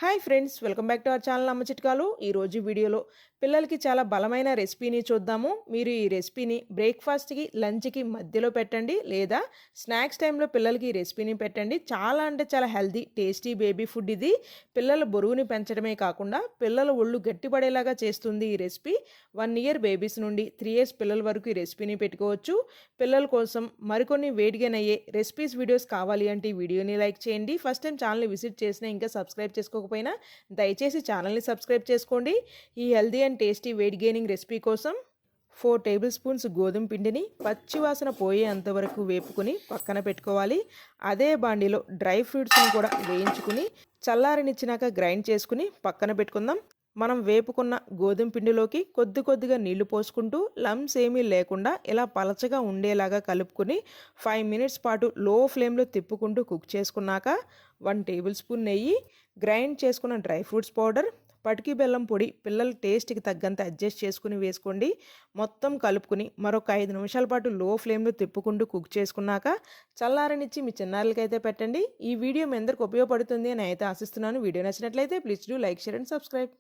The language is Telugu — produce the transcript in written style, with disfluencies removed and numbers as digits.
Hi friends, welcome back to our channel అమ్మ చిట్కాలు. ఈరోజు వీడియోలో పిల్లలకి చాలా బలమైన రెసిపీని చూద్దాము. మీరు ఈ రెసిపీని బ్రేక్ఫాస్ట్కి, లంచ్కి మధ్యలో పెట్టండి, లేదా స్నాక్స్ టైంలో పిల్లలకి ఈ రెసిపీని పెట్టండి. చాలా అంటే చాలా హెల్దీ, టేస్టీ బేబీ ఫుడ్ ఇది. పిల్లల బరువుని పెంచడమే కాకుండా పిల్లల ఒళ్ళు గట్టిపడేలాగా చేస్తుంది ఈ రెసిపీ. 1 ఇయర్ బేబీస్ నుండి 3 ఇయర్స్ పిల్లల వరకు ఈ రెసిపీని పెట్టుకోవచ్చు. పిల్లల కోసం మరికొన్ని వేడిగానయ్యే రెసిపీస్ వీడియోస్ కావాలి అంటే ఈ వీడియోని లైక్ చేయండి. ఫస్ట్ టైం ఛానల్ని విజిట్ చేసినా ఇంకా సబ్స్క్రైబ్ చేసుకోకపోయినా దయచేసి ఛానల్ని సబ్స్క్రైబ్ చేసుకోండి. ఈ healthy and tasty weight gaining recipe కోసం 4 టేబుల్ స్పూన్స్ గోధుమ పిండిని పచ్చివాసన పోయేంత వరకు వేపుకుని పక్కన పెట్టుకోవాలి. అదే బాండీలో డ్రై ఫ్రూట్స్ని కూడా వేయించుకుని చల్లారనిచ్చినాక గ్రైండ్ చేసుకుని పక్కన పెట్టుకుందాం. మనం వేపుకున్న గోధుమ పిండిలోకి కొద్దిగా నీళ్లు పోసుకుంటూ లమ్స్ ఏమీ లేకుండా ఇలా పలచగా ఉండేలాగా కలుపుకుని 5 మినిట్స్ పాటు లో ఫ్లేమ్లో తిప్పుకుంటూ కుక్ చేసుకున్నాక 1 టేబుల్ స్పూన్ నెయ్యి, గ్రైండ్ చేసుకున్న డ్రై ఫ్రూట్స్ పౌడర్, పటికి బెల్లం పొడి పిల్లల టేస్ట్కి తగ్గంత అడ్జస్ట్ చేసుకుని వేసుకోండి. మొత్తం కలుపుకుని మరొక 5 నిమిషాల పాటు లో ఫ్లేమ్లో తిప్పుకుంటూ కుక్ చేసుకున్నాక చల్లారనిచ్చి మీ చిన్నారులకైతే పెట్టండి. ఈ వీడియో మీ అందరికి ఉపయోగపడుతుంది అని అయితే ఆశిస్తున్నాను. వీడియో నచ్చినట్లయితే please do like, share and subscribe.